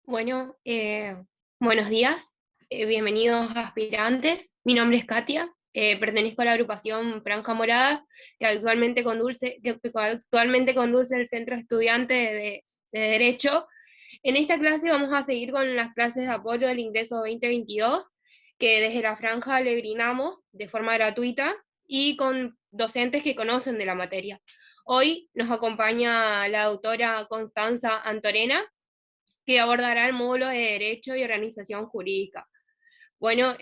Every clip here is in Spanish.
Bueno, buenos días, bienvenidos aspirantes. Mi nombre es Katia, pertenezco a la agrupación Franja Morada, que actualmente conduce el Centro Estudiante de Derecho. En esta clase vamos a seguir con las clases de apoyo del ingreso 2022, que desde la Franja le brindamos de forma gratuita y con docentes que conocen de la materia. Hoy nos acompaña la doctora Constanza Antorena, que abordará el módulo de Derecho y Organización Jurídica. Bueno,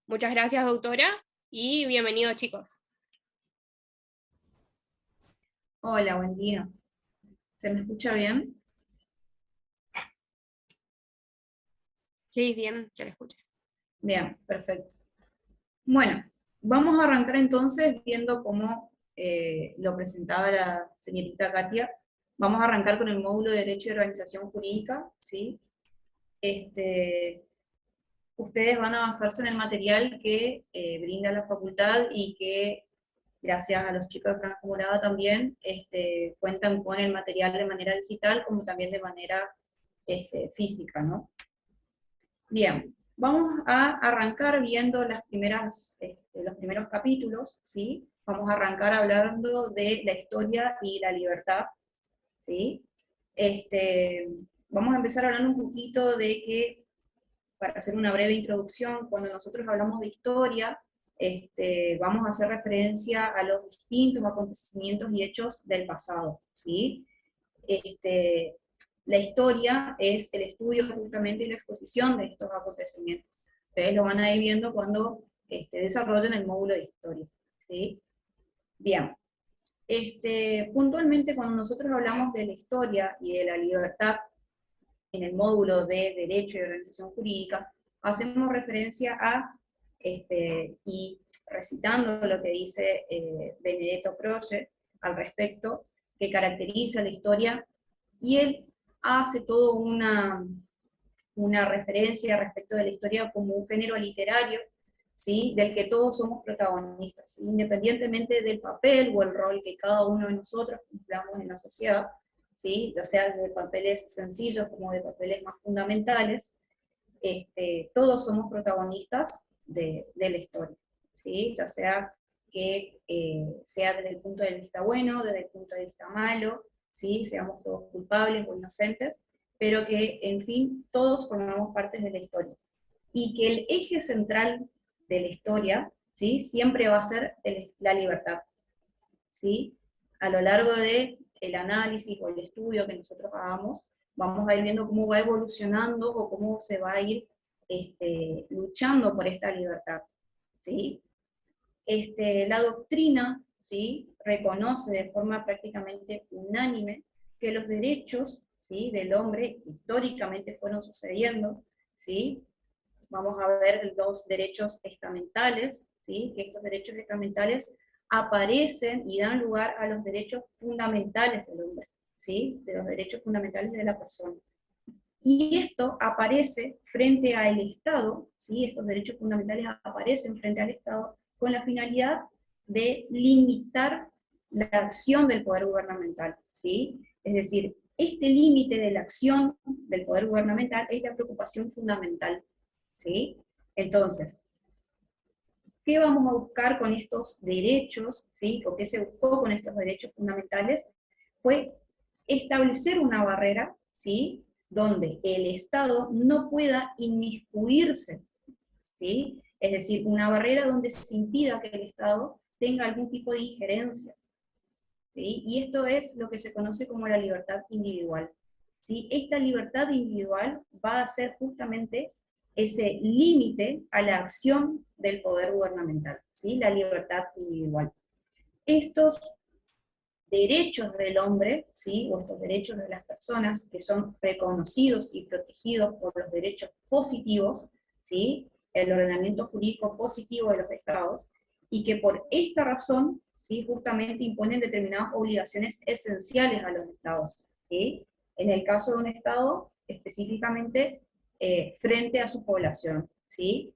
muchas gracias, doctora, y bienvenidos, chicos. Hola, buen día. ¿Se me escucha bien? Sí, bien, se le escucha. Bien, perfecto. Bueno, vamos a arrancar entonces viendo cómo lo presentaba la señorita Katia. Vamos a arrancar con el módulo de Derecho y Organización Jurídica, ¿sí? Ustedes van a basarse en el material que brinda la facultad y que, gracias a los chicos de Franja Morada también, cuentan con el material de manera digital como también de manera física, ¿no? Bien, vamos a arrancar viendo los primeros capítulos, ¿sí? Vamos a arrancar hablando de la historia y la libertad, ¿sí? Vamos a empezar hablando un poquito de que, para hacer una breve introducción, cuando nosotros hablamos de historia, vamos a hacer referencia a los distintos acontecimientos y hechos del pasado, ¿sí? Este, la historia es el estudio justamente y la exposición de estos acontecimientos. Ustedes lo van a ir viendo cuando desarrollen el módulo de historia, ¿sí? Bien, puntualmente cuando nosotros hablamos de la historia y de la libertad en el módulo de Derecho y Organización Jurídica, hacemos referencia a, y recitando lo que dice Benedetto Croce al respecto, que caracteriza la historia, y él hace toda una referencia respecto de la historia como un género literario, ¿sí? Del que todos somos protagonistas, ¿sí? Independientemente del papel o el rol que cada uno de nosotros cumplamos en la sociedad, ¿sí? Ya sea de papeles sencillos como de papeles más fundamentales, todos somos protagonistas de la historia, ¿sí? Ya sea que sea desde el punto de vista bueno, desde el punto de vista malo, ¿sí? Seamos todos culpables o inocentes, pero que, en fin, todos formamos parte de la historia. Y que el eje central de la historia, ¿sí? Siempre va a ser la libertad, ¿sí? A lo largo del análisis o el estudio que nosotros hagamos, vamos a ir viendo cómo va evolucionando o cómo se va a ir luchando por esta libertad, ¿sí? La doctrina, ¿sí? Reconoce de forma prácticamente unánime que los derechos, ¿sí? Del hombre históricamente fueron sucediendo, ¿sí? Vamos a ver los derechos estamentales, ¿sí? Que estos derechos estamentales aparecen y dan lugar a los derechos fundamentales del hombre, ¿sí? De los derechos fundamentales de la persona. Y esto aparece frente al Estado, ¿sí? Estos derechos fundamentales aparecen frente al Estado con la finalidad de limitar la acción del poder gubernamental, ¿sí? Es decir, este límite de la acción del poder gubernamental es la preocupación fundamental, ¿sí? Entonces, ¿qué vamos a buscar con estos derechos, ¿sí? ¿O qué se buscó con estos derechos fundamentales? Fue establecer una barrera, ¿sí? Donde el Estado no pueda inmiscuirse, ¿sí? Es decir, una barrera donde se impida que el Estado tenga algún tipo de injerencia, ¿sí? Y esto es lo que se conoce como la libertad individual, ¿sí? Esta libertad individual va a ser justamente ese límite a la acción del poder gubernamental, ¿sí? La libertad individual. Estos derechos del hombre, ¿sí? O estos derechos de las personas que son reconocidos y protegidos por los derechos positivos, ¿sí? El ordenamiento jurídico positivo de los estados, y que por esta razón, ¿sí? Justamente imponen determinadas obligaciones esenciales a los estados, ¿sí? En el caso de un estado, específicamente frente a su población, ¿sí?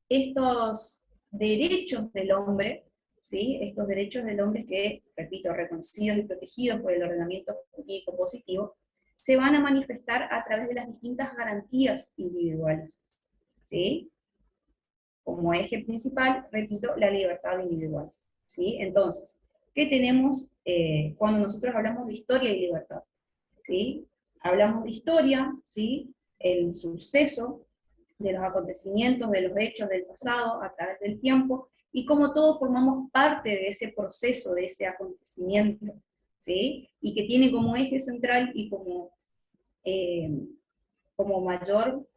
Estos derechos del hombre, ¿sí? Estos derechos del hombre que, repito, reconocidos y protegidos por el ordenamiento jurídico positivo, se van a manifestar a través de las distintas garantías individuales, ¿sí? Como eje principal, repito, la libertad individual, ¿sí? Entonces, ¿qué tenemos cuando nosotros hablamos de historia y libertad? ¿Sí? Hablamos de historia, ¿sí? El suceso de los acontecimientos, de los hechos del pasado a través del tiempo, y cómo todos formamos parte de ese proceso, de ese acontecimiento, ¿sí? Y que tiene como eje central y eh, como mayor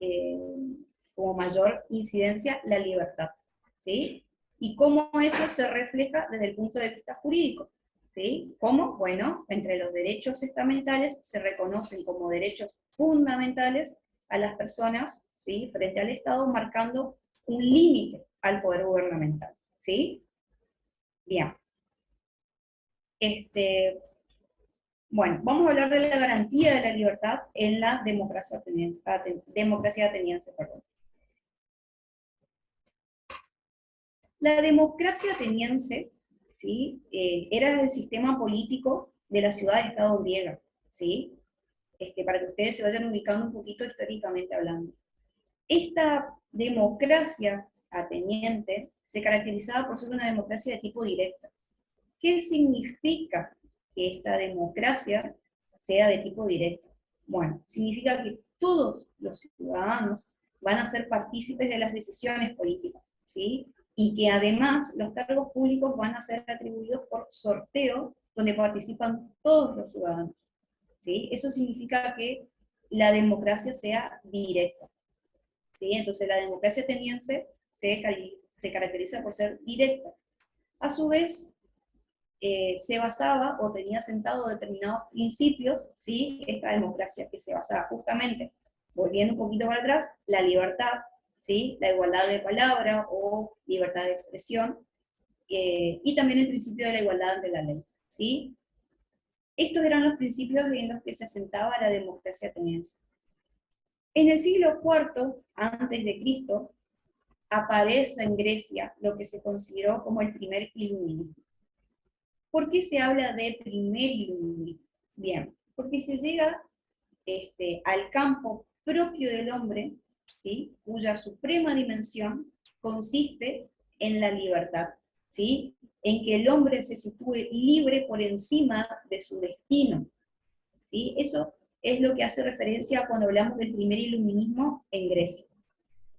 eh, como mayor incidencia la libertad, ¿sí? Y cómo eso se refleja desde el punto de vista jurídico, ¿sí? ¿Cómo? Bueno, entre los derechos estamentales se reconocen como derechos fundamentales a las personas, ¿sí? Frente al Estado, marcando un límite al poder gubernamental, ¿sí? Bien. Bueno, vamos a hablar de la garantía de la libertad en la democracia ateniense. Perdón. La democracia ateniense, ¿sí? Era el sistema político de la ciudad-estado griega, ¿sí? Para que ustedes se vayan ubicando un poquito históricamente hablando. Esta democracia ateniense se caracterizaba por ser una democracia de tipo directa. ¿Qué significa que esta democracia sea de tipo directo? Bueno, significa que todos los ciudadanos van a ser partícipes de las decisiones políticas, ¿sí? Y que además los cargos públicos van a ser atribuidos por sorteo, donde participan todos los ciudadanos, ¿sí? Eso significa que la democracia sea directa, ¿sí? Entonces la democracia ateniense se caracteriza por ser directa. A su vez, se basaba o tenía sentado determinados principios, ¿sí? Esta democracia que se basaba justamente, volviendo un poquito para atrás, la libertad, ¿sí? La igualdad de palabra o libertad de expresión, y también el principio de la igualdad ante la ley, ¿sí? Estos eran los principios en los que se asentaba la democracia ateniense. En el siglo IV antes de Cristo aparece en Grecia lo que se consideró como el primer iluminismo. ¿Por qué se habla de primer iluminismo? Bien, porque se llega al campo propio del hombre, ¿sí? Cuya suprema dimensión consiste en la libertad, ¿sí? En que el hombre se sitúe libre por encima de su destino, ¿sí? Eso es lo que hace referencia cuando hablamos del primer iluminismo en Grecia,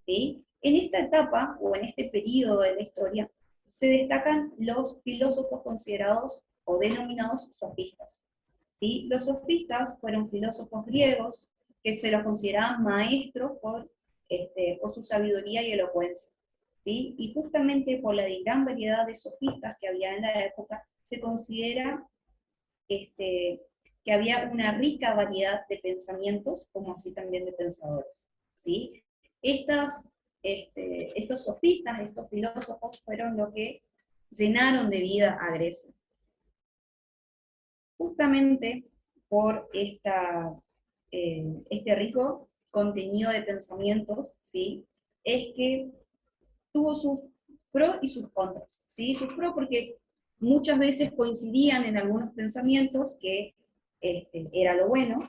¿sí? En esta etapa, o en este periodo de la historia, se destacan los filósofos considerados o denominados sofistas, ¿sí? Los sofistas fueron filósofos griegos que se los consideraban maestros por su sabiduría y elocuencia, ¿sí? Y justamente por la gran variedad de sofistas que había en la época, se considera que había una rica variedad de pensamientos, como así también de pensadores, ¿sí? Estos sofistas, estos filósofos, fueron los que llenaron de vida a Grecia. Justamente por este rico contenido de pensamientos, ¿sí? Es que tuvo sus pros y sus contras, ¿sí? Sus pros porque muchas veces coincidían en algunos pensamientos, que era lo bueno,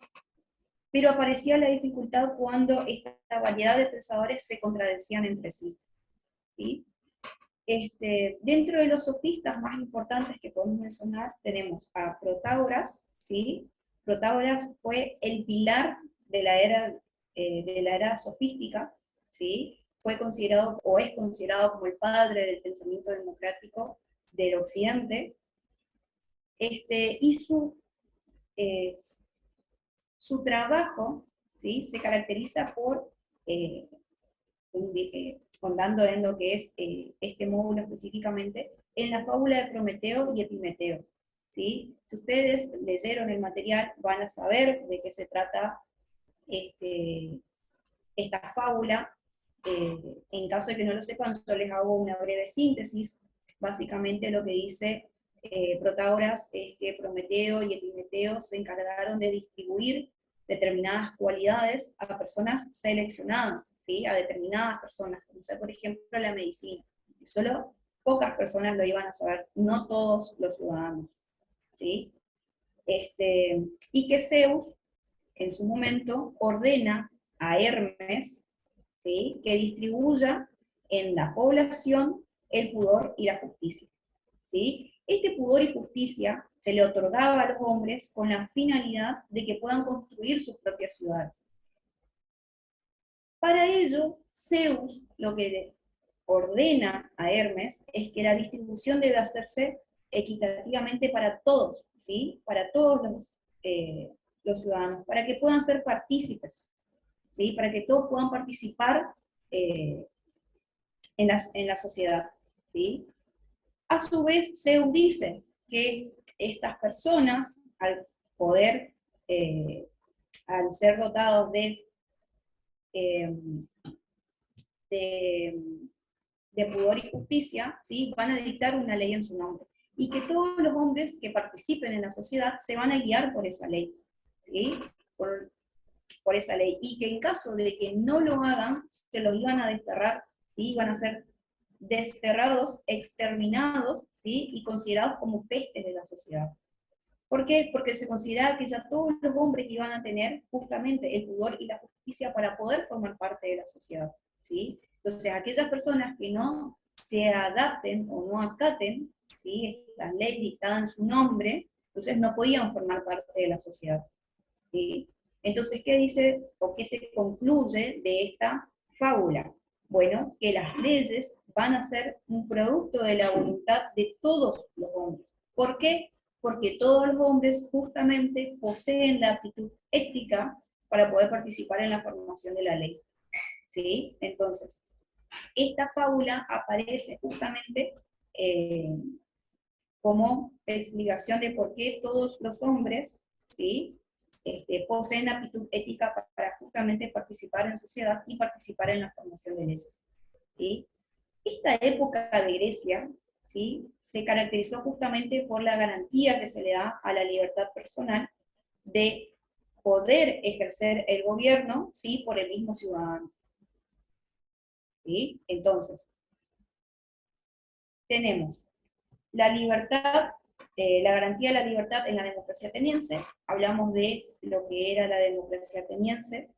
pero aparecía la dificultad cuando esta variedad de pensadores se contradecían entre sí, ¿sí? Dentro de los sofistas más importantes que podemos mencionar, tenemos a Protágoras, ¿sí? Protágoras fue el pilar de la era sofística, ¿sí? Fue considerado, o es considerado, como el padre del pensamiento democrático del Occidente, y eh, su trabajo, ¿sí? Se caracteriza por eh, contando en lo que es este módulo específicamente, en la fábula de Prometeo y Epimeteo, ¿sí? Si ustedes leyeron el material, van a saber de qué se trata esta fábula. En caso de que no lo sepan, yo les hago una breve síntesis. Básicamente lo que dice Protágoras es que Prometeo y Epimeteo se encargaron de distribuir determinadas cualidades a personas seleccionadas, ¿sí? A determinadas personas, como sea, por ejemplo, la medicina. Y solo pocas personas lo iban a saber, no todos los ciudadanos, ¿sí? Y que Zeus, en su momento, ordena a Hermes, ¿sí?, que distribuya en la población el pudor y la justicia. ¿Sí? Este pudor y justicia se le otorgaba a los hombres con la finalidad de que puedan construir sus propias ciudades. Para ello, Zeus lo que ordena a Hermes es que la distribución debe hacerse equitativamente para todos, ¿sí? Para todos los ciudadanos, para que puedan ser partícipes, ¿sí? Para que todos puedan participar eh, en la sociedad, ¿sí? A su vez, Zeus dice que estas personas, al poder, al ser dotados eh, de, de pudor y justicia, ¿sí?, van a dictar una ley en su nombre. Y que todos los hombres que participen en la sociedad se van a guiar por esa ley, ¿sí?, por esa ley. Y que en caso de que no lo hagan, se los iban a desterrar, ¿sí?, iban a ser desterrados, exterminados, ¿sí?, y considerados como pestes de la sociedad. ¿Por qué? Porque se consideraba que ya todos los hombres iban a tener justamente el pudor y la justicia para poder formar parte de la sociedad, ¿sí? Entonces, aquellas personas que no se adapten o no acaten, ¿sí?, las leyes dictadas en su nombre, entonces no podían formar parte de la sociedad, ¿sí? Entonces, ¿qué dice o qué se concluye de esta fábula? Bueno, que las leyes van a ser un producto de la voluntad de todos los hombres. ¿Por qué? Porque todos los hombres justamente poseen la aptitud ética para poder participar en la formación de la ley, ¿sí? Entonces, esta fábula aparece justamente como explicación de por qué todos los hombres, ¿sí?, poseen aptitud ética para justamente participar en sociedad y participar en la formación de leyes, ¿sí? Esta época de Grecia, ¿sí?, se caracterizó justamente por la garantía que se le da a la libertad personal de poder ejercer el gobierno, ¿sí?, por el mismo ciudadano, ¿sí? Entonces, tenemos la libertad, la garantía de la libertad en la democracia ateniense. Hablamos de lo que era la democracia ateniense,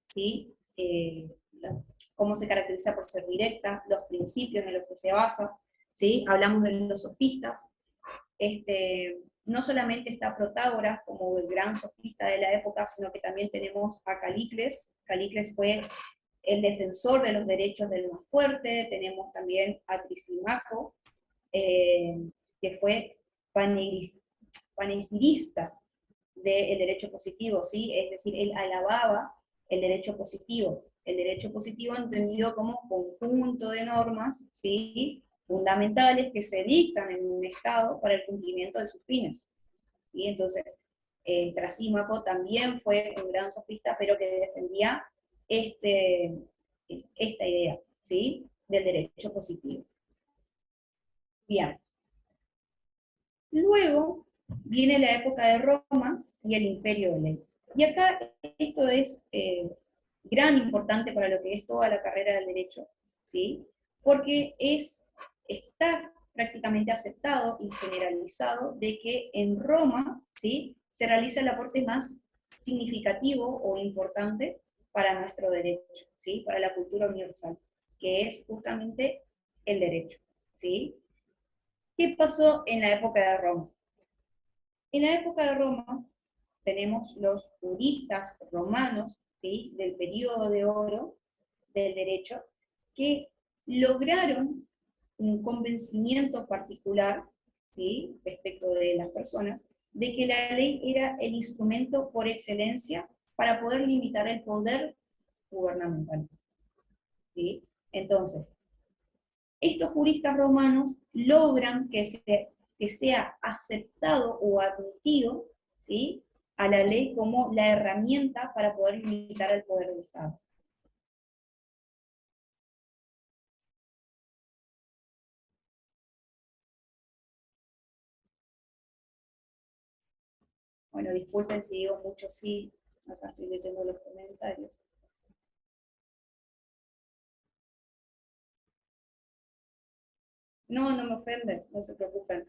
¿sí? Cómo se caracteriza por ser directa, los principios en los que se basa, ¿sí? Hablamos de los sofistas. No solamente está Protágoras como el gran sofista de la época, sino que también tenemos a Calicles. Calicles fue el defensor de los derechos del más fuerte. Tenemos también a Trisimaco, que fue panegirista del derecho positivo, ¿sí? Es decir, él alababa el derecho positivo entendido como conjunto de normas, ¿sí?, fundamentales que se dictan en un Estado para el cumplimiento de sus fines. Y entonces, Trasímaco también fue un gran sofista, pero que defendía esta idea, ¿sí?, del derecho positivo. Bien. Luego viene la época de Roma y el imperio de ley. Y acá esto es gran importante para lo que es toda la carrera del derecho, ¿sí? Porque está prácticamente aceptado y generalizado de que en Roma, ¿sí?, se realiza el aporte más significativo o importante para nuestro derecho, ¿sí?, para la cultura universal, que es justamente el derecho, ¿sí? ¿Qué pasó en la época de Roma? En la época de Roma tenemos los juristas romanos, ¿sí?, del periodo de oro del derecho, que lograron un convencimiento particular, ¿sí?, respecto de las personas, de que la ley era el instrumento por excelencia para poder limitar el poder gubernamental, ¿sí? Entonces, estos juristas romanos logran que sea aceptado o admitido, ¿sí?, a la ley como la herramienta para poder limitar el poder del Estado. Bueno, disculpen si digo mucho sí, acá estoy leyendo los comentarios. No, no me ofenden, no se preocupen.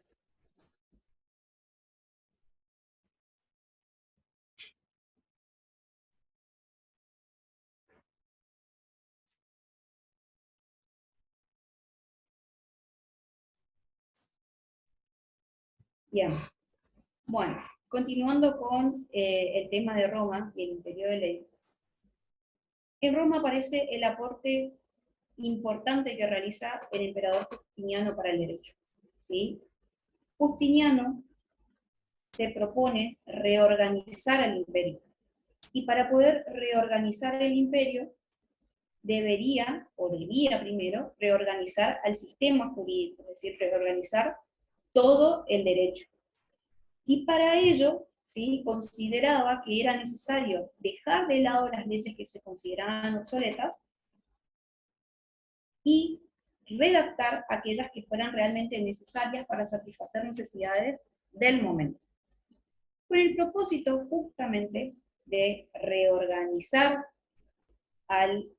Bien. Bueno, continuando con el tema de Roma y el imperio de ley. En Roma aparece el aporte importante que realiza el emperador Justiniano para el derecho, ¿sí? Justiniano se propone reorganizar el imperio. Y para poder reorganizar el imperio, debía primero reorganizar al sistema jurídico, es decir, reorganizar todo el derecho. Y para ello, ¿sí?, consideraba que era necesario dejar de lado las leyes que se consideraban obsoletas y redactar aquellas que fueran realmente necesarias para satisfacer necesidades del momento. Con el propósito justamente de reorganizar al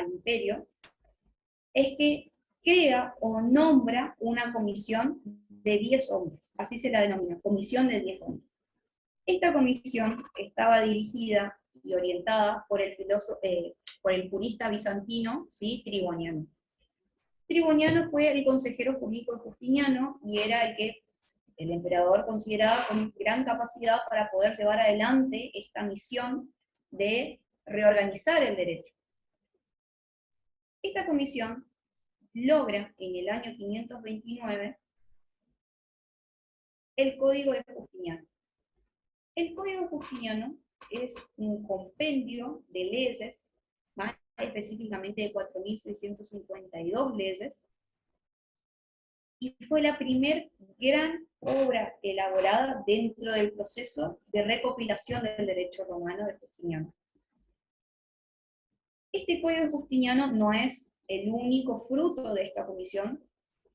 imperio, es que crea o nombra una comisión de 10 hombres, así se la denomina, comisión de 10 hombres. Esta comisión estaba dirigida y orientada por el jurista bizantino, ¿sí?, Triboniano. Triboniano fue el consejero jurídico de Justiniano y era el que el emperador consideraba con gran capacidad para poder llevar adelante esta misión de reorganizar el derecho. Esta comisión logra en el año 529 el Código de Justiniano. El Código Justiniano es un compendio de leyes, más específicamente de 4.652 leyes, y fue la primer gran obra elaborada dentro del proceso de recopilación del derecho romano de Justiniano. Este Código Justiniano no es el único fruto de esta comisión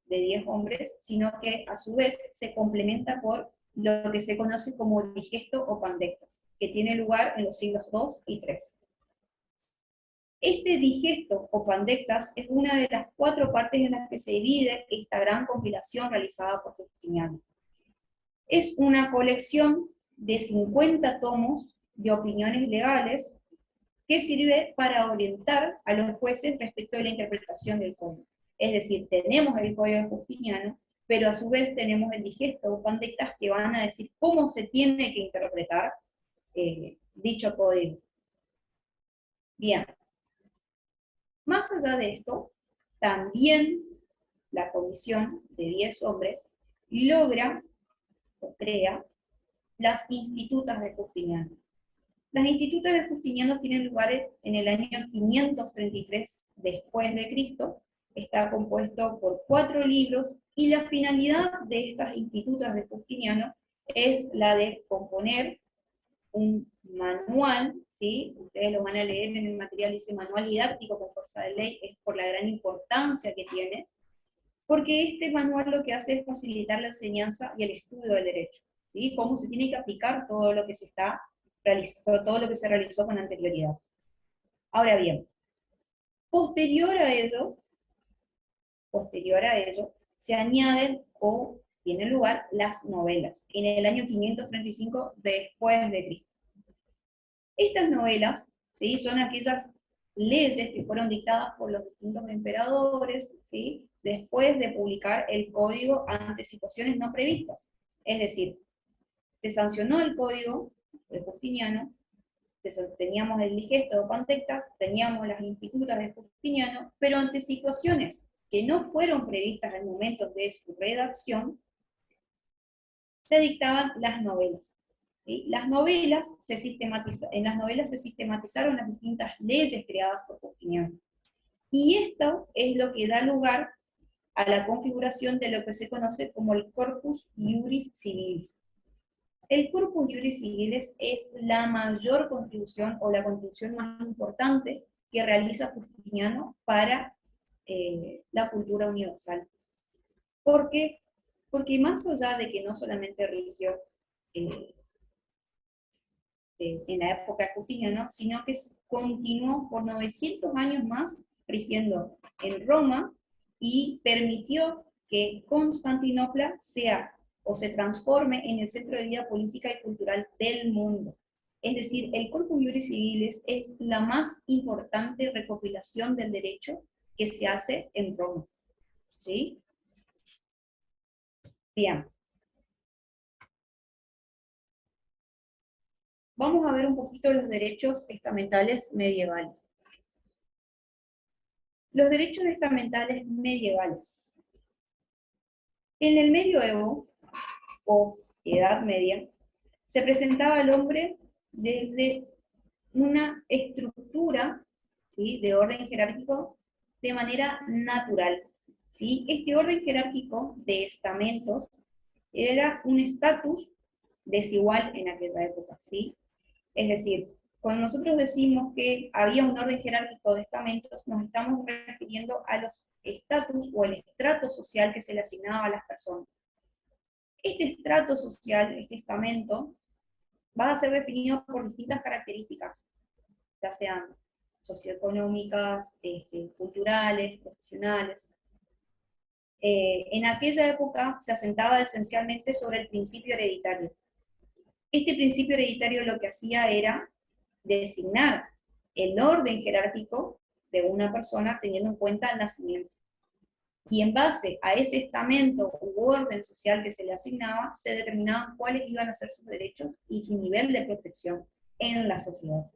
de 10 hombres, sino que a su vez se complementa por lo que se conoce como digesto o pandectas, que tiene lugar en los siglos II y III. Este digesto o pandectas es una de las 4 partes en las que se divide esta gran compilación realizada por Justiniano. Es una colección de 50 tomos de opiniones legales que sirve para orientar a los jueces respecto de la interpretación del código. Es decir, tenemos el Código de Justiniano, pero a su vez tenemos el digesto o pandectas que van a decir cómo se tiene que interpretar dicho código. Bien. Más allá de esto, también la comisión de 10 hombres logra o crea las institutas de Justiniano. Las institutas de Justiniano tienen lugar en el año 533 después de Cristo, está compuesto por 4 libros, y la finalidad de estas institutas de Justiniano es la de componer un manual, ¿sí? Ustedes lo van a leer en el material, dice manual didáctico con fuerza de ley, es por la gran importancia que tiene, porque este manual lo que hace es facilitar la enseñanza y el estudio del derecho, ¿sí? Cómo se tiene que aplicar todo lo que se realizó con anterioridad. Ahora bien, posterior a ello, se añaden o tienen lugar las novelas, en el año 535 después de Cristo. Estas novelas, ¿sí?, son aquellas leyes que fueron dictadas por los distintos emperadores, ¿sí?, después de publicar el código ante situaciones no previstas. Es decir, se sancionó el código de Justiniano, teníamos el digesto de Pantectas, teníamos las institutas de Justiniano, pero ante situaciones que no fueron previstas al momento de su redacción, se dictaban las novelas. ¿Sí? En las novelas se sistematizaron las distintas leyes creadas por Justiniano. Y esto es lo que da lugar a la configuración de lo que se conoce como el Corpus Iuris Civilis. El Corpus Iuris Civilis es la mayor contribución o la contribución más importante que realiza Justiniano para la cultura universal. ¿Por qué? Porque más allá de que no solamente rigió en la época de Justiniano, sino que continuó por 900 años más rigiendo en Roma y permitió que Constantinopla sea o se transforme en el centro de vida política y cultural del mundo. Es decir, el Corpus Iuris Civilis es la más importante recopilación del derecho que se hace en Roma. ¿Sí? Bien. vamos a ver un poquito los derechos estamentales medievales. Los derechos estamentales medievales. En el medioevo, o Edad Media, se presentaba al hombre desde una estructura, ¿sí?, de orden jerárquico de manera natural, ¿sí? Este orden jerárquico de estamentos era un estatus desigual en aquella época, ¿sí? Es decir, cuando nosotros decimos que había un orden jerárquico de estamentos, nos estamos refiriendo a los estatus o el estrato social que se le asignaba a las personas. Este estrato social, este estamento, va a ser definido por distintas características, ya sean socioeconómicas, culturales, profesionales. En aquella época se asentaba esencialmente sobre el principio hereditario. Este principio hereditario lo que hacía era designar el orden jerárquico de una persona teniendo en cuenta el nacimiento. Y en base a ese estamento u orden social que se le asignaba, se determinaban cuáles iban a ser sus derechos y su nivel de protección en la sociedad.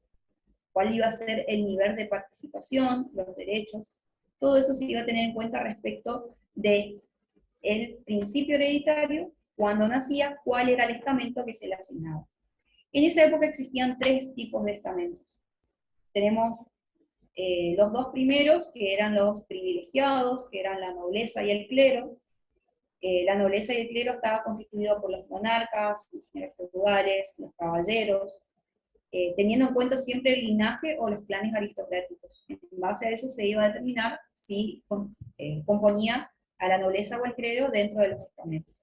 Cuál iba a ser el nivel de participación, los derechos, todo eso se iba a tener en cuenta respecto del principio hereditario, cuando nacía, cuál era el estamento que se le asignaba. En esa época existían tres tipos de estamentos. Tenemos los dos primeros, que eran los privilegiados, que eran la nobleza y el clero. La nobleza y el clero estaba constituido por los monarcas, los señores feudales, los caballeros, teniendo en cuenta siempre el linaje o los planes aristocráticos. En base a eso se iba a determinar si componía a la nobleza o el clero dentro de los estamentos.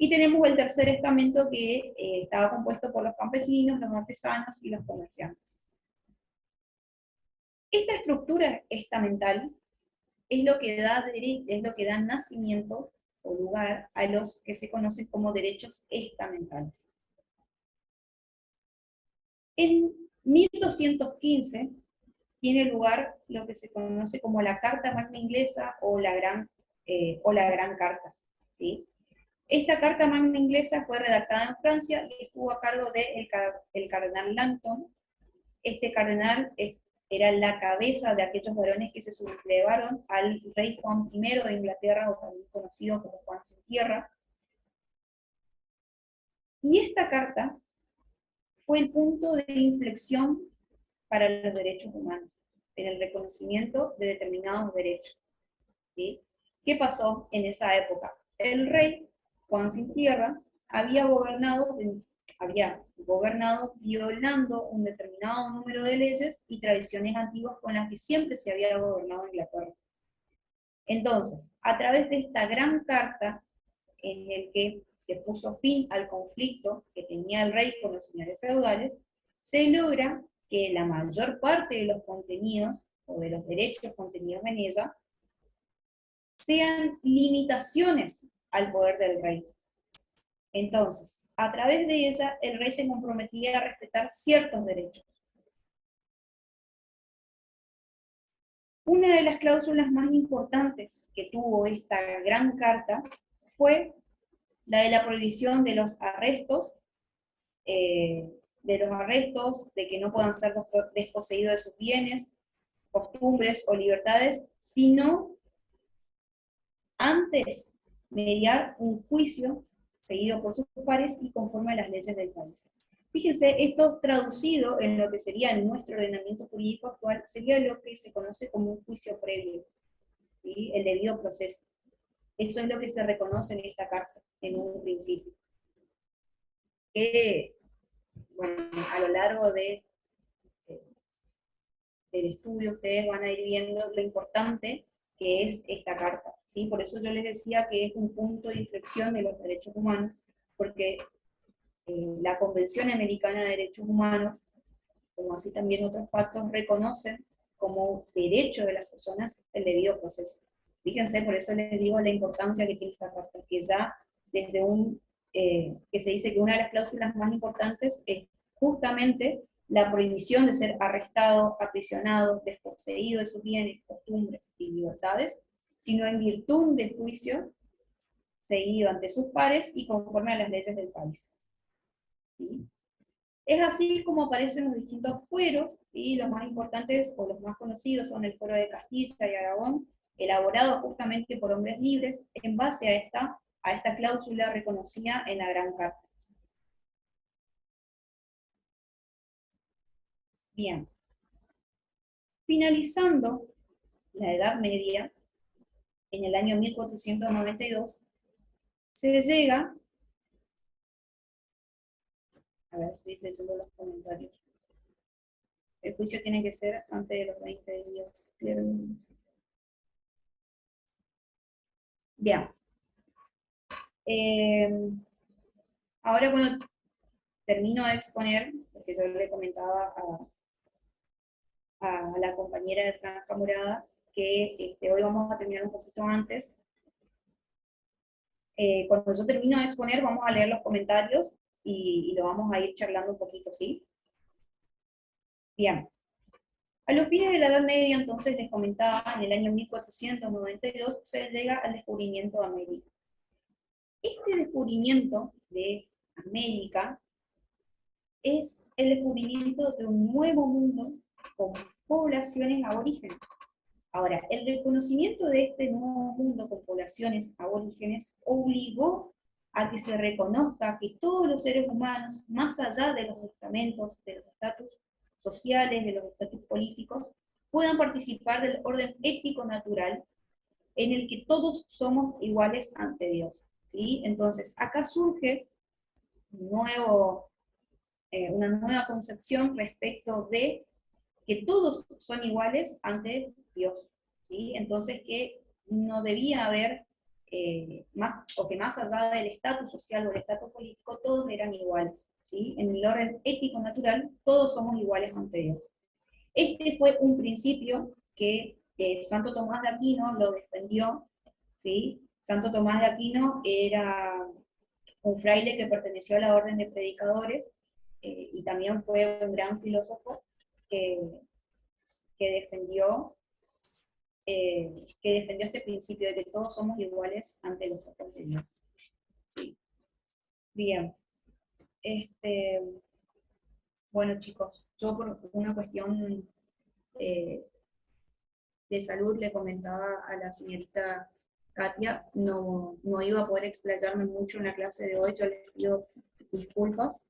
Y tenemos el tercer estamento que estaba compuesto por los campesinos, los artesanos y los comerciantes. Esta estructura estamental es lo que da nacimiento o lugar a los que se conocen como derechos estamentales. En 1215 tiene lugar lo que se conoce como la Carta Magna Inglesa o la Gran Carta, ¿sí? Esta Carta Magna Inglesa fue redactada en Francia y estuvo a cargo de el cardenal Langton. Este cardenal era la cabeza de aquellos varones que se sublevaron al rey Juan I de Inglaterra, o también conocido como Juan sin Tierra. Y esta carta fue el punto de inflexión para los derechos humanos, en el reconocimiento de determinados derechos, ¿sí? ¿Qué pasó en esa época? El rey Juan sin Tierra había gobernado violando un determinado número de leyes y tradiciones antiguas con las que siempre se había gobernado Inglaterra. Entonces, a través de esta gran carta, en el que se puso fin al conflicto que tenía el rey con los señores feudales, se logra que la mayor parte de los contenidos, o de los derechos contenidos en ella, sean limitaciones al poder del rey. Entonces, a través de ella, el rey se comprometía a respetar ciertos derechos. Una de las cláusulas más importantes que tuvo esta gran carta fue la de la prohibición de los arrestos, de que no puedan ser desposeídos de sus bienes, costumbres o libertades, sino antes mediar un juicio seguido por sus pares y conforme a las leyes del país. Fíjense, esto traducido en lo que sería en nuestro ordenamiento jurídico actual, sería lo que se conoce como un juicio previo, ¿sí? El debido proceso. Eso es lo que se reconoce en esta carta, en un principio. Que, bueno, a lo largo del estudio ustedes van a ir viendo lo importante que es esta carta, ¿sí? Por eso yo les decía que es un punto de inflexión de los derechos humanos, porque la Convención Americana de Derechos Humanos, como así también otros pactos, reconocen como derecho de las personas el debido proceso. Fíjense, por eso les digo la importancia que tiene esta carta, que ya desde que se dice que una de las cláusulas más importantes es justamente la prohibición de ser arrestado, aprisionado, desposeído de sus bienes, costumbres y libertades, sino en virtud de juicio seguido ante sus pares y conforme a las leyes del país. ¿Sí? Es así como aparecen los distintos fueros, ¿sí? Los más importantes o los más conocidos son el Fuero de Castilla y Aragón, elaborado justamente por hombres libres, en base a esta cláusula reconocida en la Gran Carta. Bien. Finalizando la Edad Media, en el año 1492, se llega, a ver, estoy leyendo los comentarios. El juicio tiene que ser antes de los 20 días. Bien. Ahora, bueno, termino de exponer, porque yo le comentaba a la compañera de Franja Morada que hoy vamos a terminar un poquito antes. Cuando yo termino de exponer, vamos a leer los comentarios y lo vamos a ir charlando un poquito, ¿sí? Bien. A los fines de la Edad Media, entonces, les comentaba, en el año 1492 se llega al descubrimiento de América. Este descubrimiento de América es el descubrimiento de un nuevo mundo con poblaciones aborígenes. Ahora, el reconocimiento de este nuevo mundo con poblaciones aborígenes obligó a que se reconozca que todos los seres humanos, más allá de los estamentos, de los estatus sociales, de los estatus políticos, puedan participar del orden ético natural en el que todos somos iguales ante Dios. ¿Sí? Entonces, acá surge una nueva concepción respecto de que todos son iguales ante Dios, ¿sí? Entonces que no debía haber más, o que más allá del estatus social o del estatus político, todos eran iguales, ¿sí? En el orden ético natural, todos somos iguales ante Dios. Este fue un principio que Santo Tomás de Aquino lo defendió, ¿sí? Santo Tomás de Aquino era un fraile que perteneció a la orden de predicadores, y también fue un gran filósofo que, que defendió este principio de que todos somos iguales ante los ojos de Dios. Sí. Bien. Bueno, chicos, yo por una cuestión de salud le comentaba a la señorita Katia, no iba a poder explayarme mucho en la clase de hoy, yo les pido disculpas.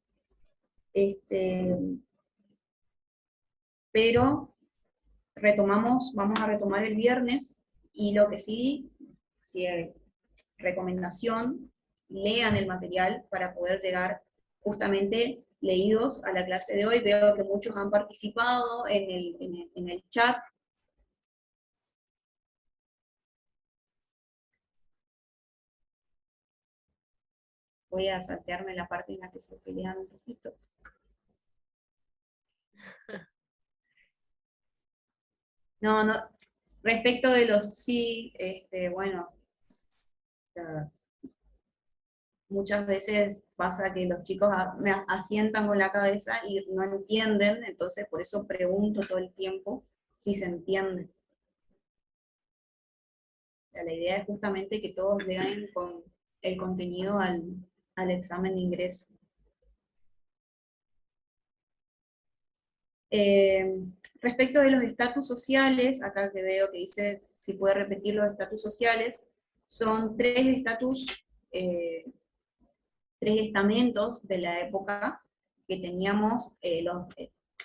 Pero vamos a retomar el viernes, y lo que sí, recomendación, lean el material para poder llegar justamente leídos a la clase de hoy. Veo que muchos han participado en el chat. Voy a saltearme la parte en la que se pelean un poquito. No, respecto de los sí, bueno, muchas veces pasa que los chicos me asientan con la cabeza y no entienden, entonces por eso pregunto todo el tiempo si se entiende. La idea es justamente que todos lleguen con el contenido al examen de ingreso. Respecto de los estatus sociales, acá que veo que dice si puede repetir los estatus sociales, son tres estamentos de la época que teníamos.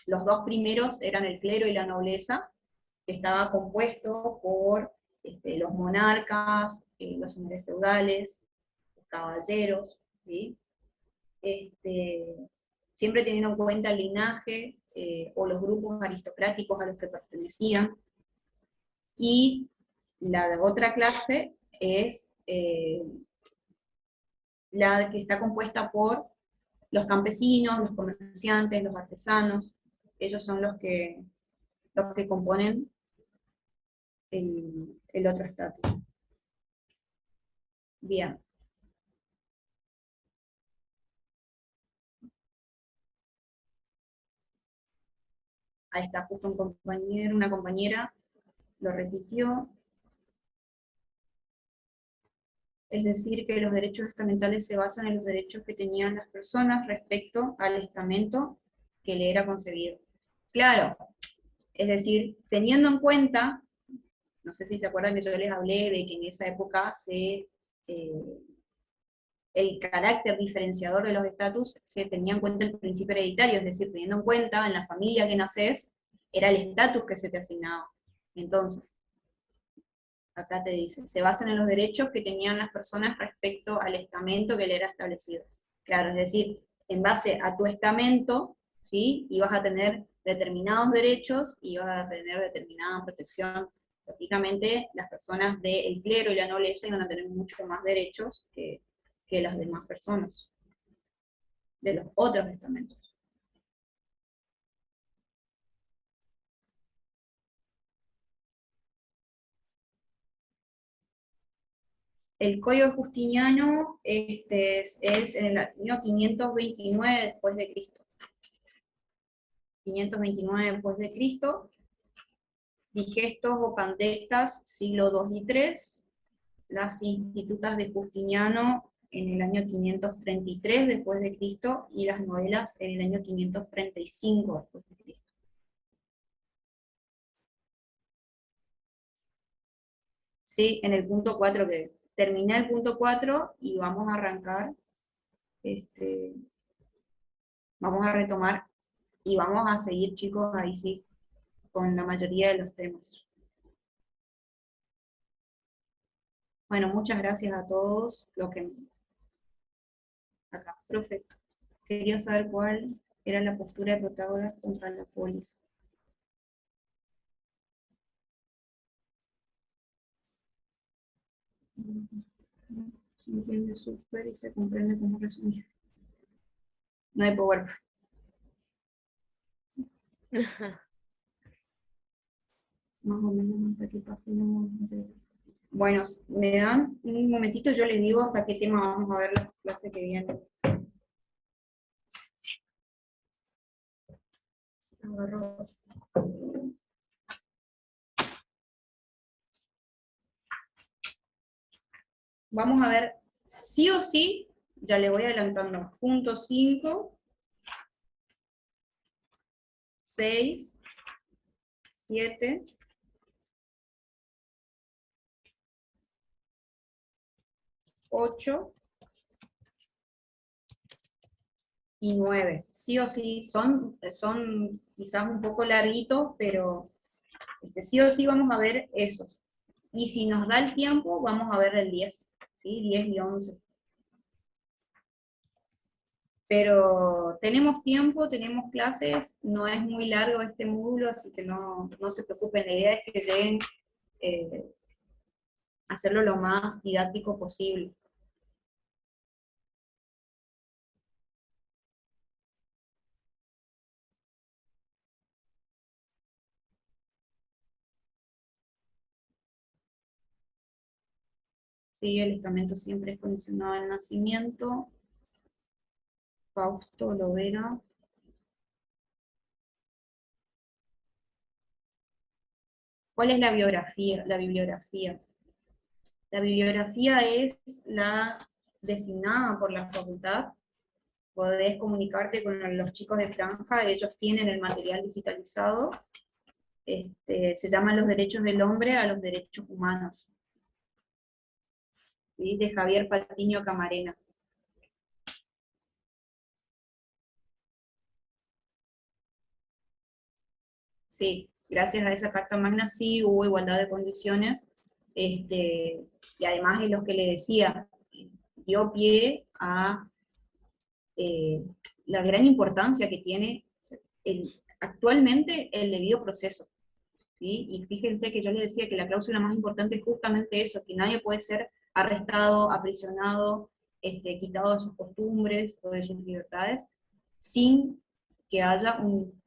Los dos primeros eran el clero y la nobleza, que estaba compuesto por los monarcas, los señores feudales, los caballeros, ¿sí? Siempre teniendo en cuenta el linaje o los grupos aristocráticos a los que pertenecían. Y la otra clase es la que está compuesta por los campesinos, los comerciantes, los artesanos. Ellos son los que componen el otro estatus. Bien. Ahí está justo un compañero, una compañera lo repitió. Es decir, que los derechos estamentales se basan en los derechos que tenían las personas respecto al estamento que le era concebido. Claro, es decir, teniendo en cuenta, no sé si se acuerdan que yo les hablé de que en esa época el carácter diferenciador de los estatus se tenía en cuenta el principio hereditario, es decir, teniendo en cuenta en la familia que naces, era el estatus que se te asignaba. Entonces, acá te dice, se basan en los derechos que tenían las personas respecto al estamento que le era establecido. Claro, es decir, en base a tu estamento, ¿sí? Ibas a tener determinados derechos y ibas a tener determinada protección. Lógicamente, las personas del clero y la nobleza iban a tener mucho más derechos que las demás personas, de los otros estamentos. El Código Justiniano es en el año 529 después de Cristo. 529 después de Cristo, digestos o pandectas, siglo II y III, las institutas de Justiniano en el año 533 después de Cristo, y las novelas en el año 535 después de Cristo. Sí, en el punto 4, que terminé el punto 4 y vamos a arrancar, vamos a retomar y vamos a seguir, chicos, ahí sí, con la mayoría de los temas. Bueno, muchas gracias a todos. Acá, profe, quería saber cuál era la postura de Protágoras contra la polis. Se entiende súper y se comprende cómo resumir. No hay PowerPoint. Más o menos hasta qué página vamos a hacer. Bueno, me dan un momentito, yo les digo hasta qué tema vamos a ver la clase que viene. Agarro. Vamos a ver, sí o sí, ya le voy adelantando, punto 5, 6, 7, 8 y 9. Sí o sí, son quizás un poco larguitos, pero sí o sí vamos a ver esos. Y si nos da el tiempo, vamos a ver el 10, ¿sí? 10 y 11. Pero tenemos tiempo, tenemos clases, no es muy largo este módulo, así que no se preocupen, la idea es que lleguen a hacerlo lo más didáctico posible. Sí, el estamento siempre es condicionado al nacimiento. Fausto Lovera. ¿Cuál es la biografía? La bibliografía. La bibliografía es la designada por la facultad. Podés comunicarte con los chicos de Franja, ellos tienen el material digitalizado. Se llaman Los derechos del hombre a los derechos humanos. ¿Sí? De Javier Patiño Camarena. Sí, gracias a esa Carta Magna sí hubo igualdad de condiciones, y además es lo que le decía, dio pie a la gran importancia que tiene actualmente el debido proceso. ¿Sí? Y fíjense que yo les decía que la cláusula más importante es justamente eso, que nadie puede ser arrestado, aprisionado, quitado de sus costumbres o de sus libertades, sin que haya un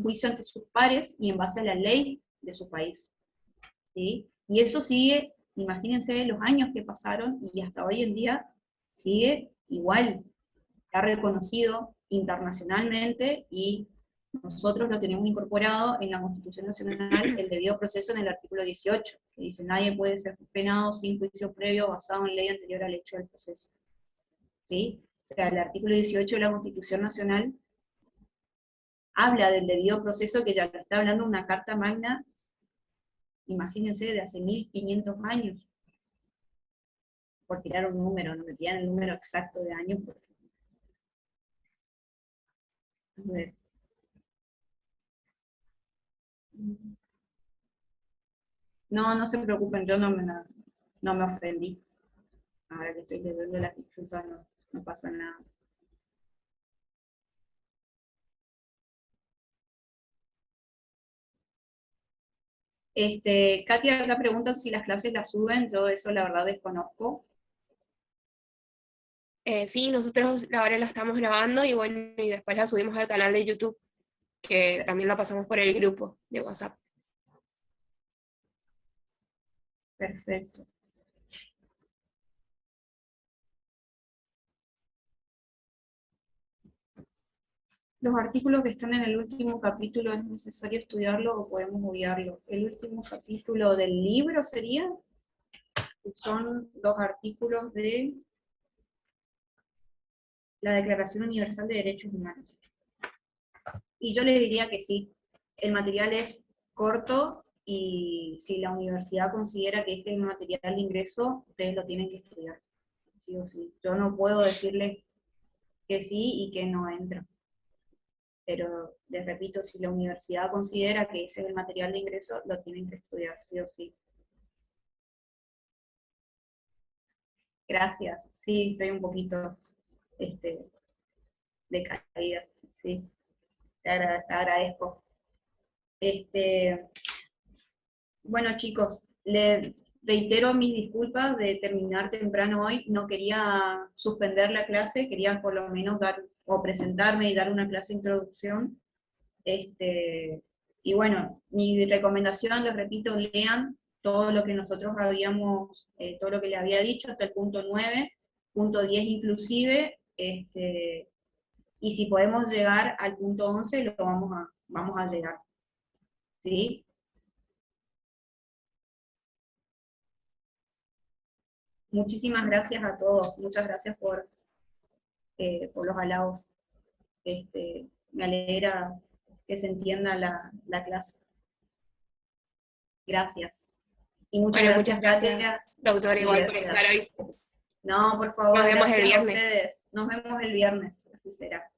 juicio ante sus pares y en base a la ley de su país. ¿Sí? Y eso sigue, imagínense los años que pasaron y hasta hoy en día sigue igual, está reconocido internacionalmente y nosotros lo tenemos incorporado en la Constitución Nacional, el debido proceso en el artículo 18, que dice nadie puede ser penado sin juicio previo basado en ley anterior al hecho del proceso. ¿Sí? O sea, el artículo 18 de la Constitución Nacional habla del debido proceso, que ya lo está hablando una Carta Magna, imagínense, de hace 1500 años, por tirar un número, no me tiran el número exacto de años. A ver. No, no se preocupen, yo no me ofendí. Ahora que estoy leyendo las disculpas, no pasa nada. Katia, acá preguntan si las clases las suben, yo eso la verdad desconozco. Sí, nosotros ahora la estamos grabando y bueno, y después la subimos al canal de YouTube, que también la pasamos por el grupo de WhatsApp. Perfecto. Los artículos que están en el último capítulo, ¿es necesario estudiarlo o podemos obviarlo? El último capítulo del libro sería, que son los artículos de la Declaración Universal de Derechos Humanos. Y yo le diría que sí, el material es corto y si la universidad considera que este es un material de ingreso, ustedes lo tienen que estudiar. Sí o sí. Yo no puedo decirles que sí y que no entra. Pero les repito, si la universidad considera que ese es el material de ingreso, lo tienen que estudiar, sí o sí. Gracias. Sí, estoy un poquito decaída, sí. Te agradezco. Bueno, chicos, les reitero mis disculpas de terminar temprano hoy. No quería suspender la clase, quería por lo menos dar o presentarme y dar una clase de introducción. Y bueno, mi recomendación, les repito, lean todo lo que nosotros habíamos, todo lo que les había dicho hasta el punto 9, punto 10 inclusive, y si podemos llegar al punto 11, lo vamos a llegar. ¿Sí? Muchísimas gracias a todos, muchas gracias por los halagos. Me alegra que se entienda la clase. Gracias. Y muchas Bueno, gracias, muchas Katia. gracias, doctora, igual por estar hoy. No, por favor, Nos vemos el gracias a viernes. ustedes. Nos vemos el viernes, así será.